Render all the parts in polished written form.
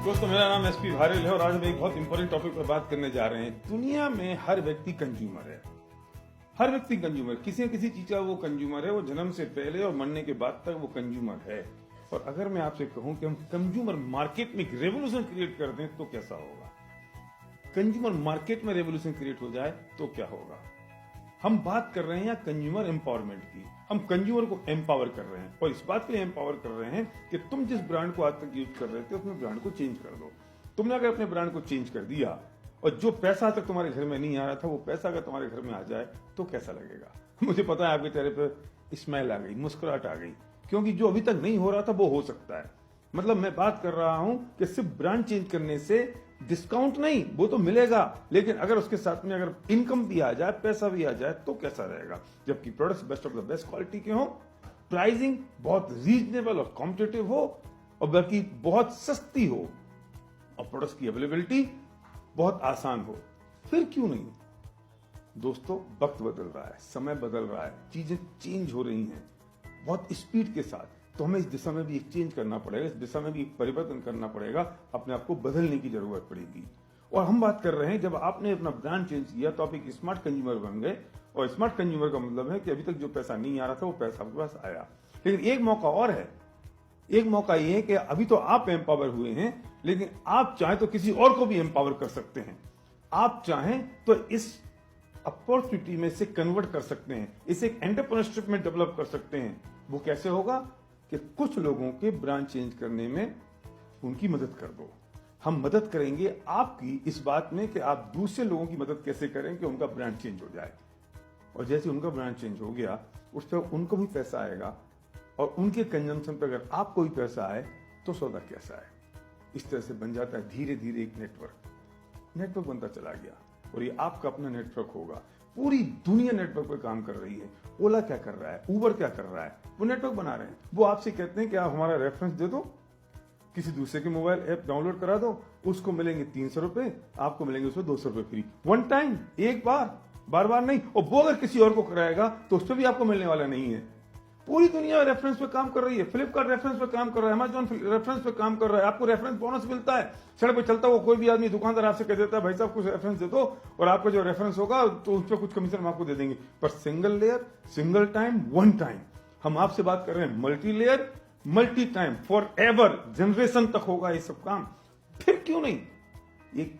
दोस्तों, मेरा नाम एसपी भारल है और आज हम एक बहुत इंपॉर्टेंट टॉपिक पर बात करने जा रहे हैं। दुनिया में हर व्यक्ति कंज्यूमर है। हर व्यक्ति कंज्यूमर, किसी न किसी चीज का वो कंज्यूमर है। वो जन्म से पहले और मरने के बाद तक वो कंज्यूमर है। और अगर मैं आपसे कहूं कि हम कंज्यूमर मार्केट में एक रेवोल्यूशन क्रिएट कर दें तो कैसा होगा? कंज्यूमर मार्केट में रेवोल्यूशन क्रिएट हो जाए तो क्या होगा? हम बात कर रहे हैं यहाँ कंज्यूमर एम्पावरमेंट की। हम कंज्यूमर को एम्पावर कर रहे हैं और इस बात के लिए एम्पावर कर रहे हैं कि तुम जिस ब्रांड को आज तक यूज कर रहे थे अपने ब्रांड को चेंज कर दो। तुमने अगर अपने ब्रांड को चेंज कर दिया और जो पैसा तक तुम्हारे घर में नहीं आ रहा था वो पैसा अगर तुम्हारे घर में आ जाए तो कैसा लगेगा? मुझे पता है आपके चेहरे पे स्माइल आ गई, मुस्कुराहट आ गई, क्योंकि जो अभी तक नहीं हो रहा था वो हो सकता है। मतलब मैं बात कर रहा हूं कि सिर्फ ब्रांड चेंज करने से डिस्काउंट नहीं, वो तो मिलेगा, लेकिन अगर उसके साथ में अगर इनकम भी आ जाए, पैसा भी आ जाए तो कैसा रहेगा? जबकि products best of the best quality के हो, प्राइसिंग बहुत रीजनेबल और कॉम्पिटिटिव हो और बल्कि बहुत सस्ती हो और प्रोडक्ट्स की अवेलेबिलिटी बहुत आसान हो, फिर क्यों नहीं? दोस्तों, वक्त बदल रहा है, समय बदल रहा है, चीजें चेंज हो रही हैं बहुत स्पीड के साथ। तो हमें इस दिशा में भी एक चेंज करना पड़ेगा, इस दिशा में भी एक परिवर्तन करना पड़ेगा, अपने आप को बदलने की जरूरत पड़ेगी। और हम बात कर रहे हैं, जब आपने अपना ब्रांड चेंज किया तो आप एक स्मार्ट कंज्यूमर बन गए। और स्मार्ट कंज्यूमर का मतलब है कि अभी तक जो पैसा नहीं आ रहा था वो पैसा आपके पास आया। लेकिन एक मौका और है। एक मौका ये है कि अभी तो आप एम्पावर हुए हैं, लेकिन आप चाहें तो किसी और को भी एम्पावर कर सकते हैं। आप चाहें तो इस अपॉर्चुनिटी में से कन्वर्ट कर सकते हैं, इसे एक एंटरप्रेन्योरशिप में डेवलप कर सकते हैं। वो कैसे होगा? कि कुछ लोगों के ब्रांड चेंज करने में उनकी मदद कर दो। हम मदद करेंगे आपकी इस बात में कि आप दूसरे लोगों की मदद कैसे करें कि उनका ब्रांड चेंज हो जाए। और जैसे उनका ब्रांड चेंज हो गया, उस पर उनको भी पैसा आएगा और उनके कंजम्पशन पर अगर आपको भी पैसा आए तो सौदा कैसा है? इस तरह से बन जाता है धीरे धीरे एक नेटवर्क बनता चला गया और ये आपका अपना नेटवर्क होगा। पूरी दुनिया नेटवर्क पर काम कर रही है। ओला क्या कर रहा है, उबर क्या कर रहा है, वो नेटवर्क बना रहे हैं। वो आपसे कहते हैं कि आप हमारा रेफरेंस दे दो, किसी दूसरे के मोबाइल ऐप डाउनलोड करा दो, उसको मिलेंगे 300 रुपए, आपको मिलेंगे उसमें 200 रुपए फ्री, वन टाइम, एक बार बार नहीं। और वो अगर किसी और को कराएगा तो उस पर भी आपको मिलने वाला नहीं है। पूरी दुनिया रेफरेंस पे काम कर रही है। फ्लिपकार्ट रेफरेंस पे काम कर रहा है, अमेजॉन रेफरेंस पे काम कर रहा है। आपको रेफरेंस बोनस मिलता है। सड़क पे चलता हुआ कोई भी आदमी, दुकानदार आपसे कह देता है भाई साहब कुछ रेफरेंस दे दो और आपका जो रेफरेंस होगा तो उस पर कुछ कमीशन हम आपको दे देंगे। पर single layer, single time, one time. हम आपसे बात कर रहे हैं multi layer, multi time, for ever, generation तक होगा ये सब काम। फिर क्यों नहीं? एक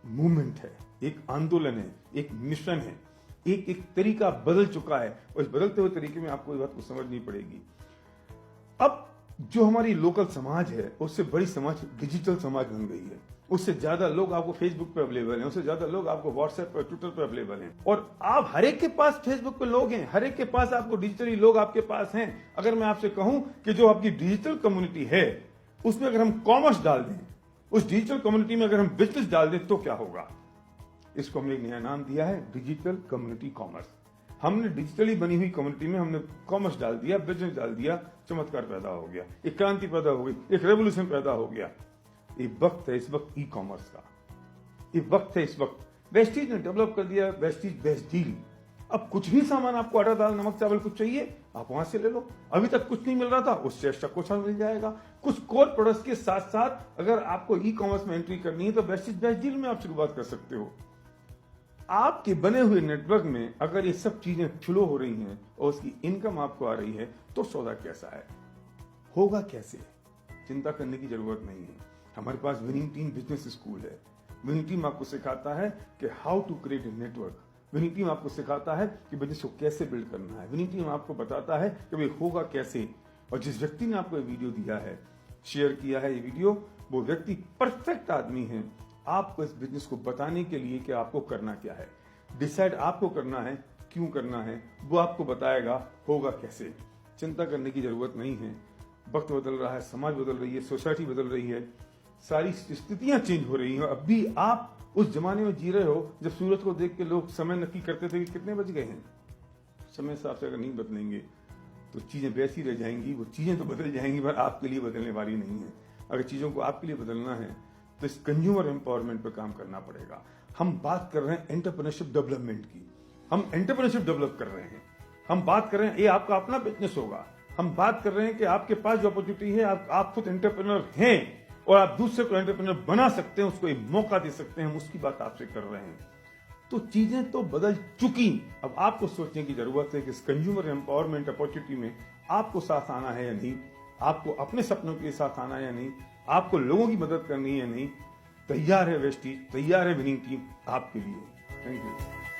मूवमेंट है, एक आंदोलन है, एक मिशन है, एक तरीका बदल चुका है और इस बदलते हुए तरीके में आपको इस बात को समझनी पड़ेगी। अब जो हमारी लोकल समाज है उससे बड़ी समाज डिजिटल समाज बन गई है। उससे ज्यादा लोग आपको फेसबुक पे अवेलेबल हैं, उससे ज्यादा लोग आपको व्हाट्सएप पर, ट्विटर पर अवेलेबल हैं और आप हर एक के पास फेसबुक पे लोग हैं, हर एक के पास आपको डिजिटली लोग आपके पास हैं। अगर मैं आपसे कहूं कि जो आपकी डिजिटल कम्युनिटी है उसमें अगर हम कॉमर्स डाल दें, उस डिजिटल कम्युनिटी में अगर हम बिजनेस डाल दें तो क्या होगा? इसको हमने एक नया नाम दिया है, डिजिटल कम्युनिटी कॉमर्स। हमने डिजिटली बनी हुई कम्युनिटी में हमने कॉमर्स डाल दिया, बिजनेस डाल दिया, चमत्कार पैदा हो गया, एक क्रांति पैदा हो गई, एक रेवोल्यूशन पैदा हो गया। ये वक्त है इस वक्त ई कॉमर्स का। ये वक्त है इस वक्त। वेस्टीज ने डेवलप कर दिया वेस्टीज बेस्ट डील। अब कुछ भी सामान आपको आटा दाल नमक चावल कुछ चाहिए आप वहां से ले लो। अभी तक कुछ नहीं मिल रहा था, उससे एक्स्ट्रा कुछ मिल जाएगा। कुछ कोर प्रोडक्ट्स के साथ साथ अगर आपको ई कॉमर्स में एंट्री करनी है तो वेस्टीज बेस्ट डील में आप शुरुआत कर सकते हो। आपके बने हुए नेटवर्क में अगर ये सब चीजें फ्लो हो रही हैं और उसकी इनकम आपको आ रही है तो सौदा कैसा है, होगा कैसे? चिंता करने की जरूरत नहीं है। हमारे पास विनिंग टीम बिजनेस स्कूल है। विनिंग टीम आपको सिखाता है कि how to create a network. Winning team आपको सिखाता है कि बिजनेस को कैसे बिल्ड करना है। विनिंग टीम आपको बताता है कि भाई होगा कैसे। और जिस व्यक्ति ने आपको ये वीडियो दिया है, शेयर किया है ये वीडियो, वो व्यक्ति परफेक्ट आदमी है आपको इस बिजनेस को बताने के लिए कि आपको करना क्या है। डिसाइड आपको करना है, क्यों करना है वो आपको बताएगा, होगा कैसे। चिंता करने की जरूरत नहीं है। वक्त बदल रहा है, समाज बदल रही है, सोसाइटी बदल रही है, सारी स्थितियां चेंज हो रही हैं। अभी आप उस जमाने में जी रहे हो जब सूरज को देख के लोग समय नक्की करते थे कि कितने बज गए हैं। समय हिसाब से अगर नहीं बदलेंगे तो चीजें वैसी रह जाएंगी। वो चीजें तो बदल जाएंगी पर आपके लिए बदलने वाली नहीं है। अगर चीजों को आपके लिए बदलना है तो इस कंज्यूमर एम्पावरमेंट पर काम करना पड़ेगा। हम बात कर रहे हैं एंटरप्रेन्योरशिप डेवलपमेंट की। हम एंटरप्रेन्योरशिप डेवलप कर रहे हैं। हम बात कर रहे हैं ये आपका अपना बिजनेस होगा। हम बात कर रहे हैं कि आपके पास जो अपॉर्चुनिटी है, आप खुद एंटरप्रेन्योर हैं और आप दूसरे को एंटरप्रेन्योर बना सकते हैं, उसको एक मौका दे सकते हैं, हम उसकी बात आपसे कर रहे हैं। तो चीजें तो बदल चुकी, अब आपको सोचने की जरूरत है कि इस कंज्यूमर एम्पावरमेंट अपॉर्चुनिटी में आपको साथ आना है या नहीं, आपको अपने सपनों के साथ आना है या नहीं, आपको लोगों की मदद करनी है या नहीं। तैयार है वेस्टीज, तैयार है विनिंग टीम आपके लिए। Thank you.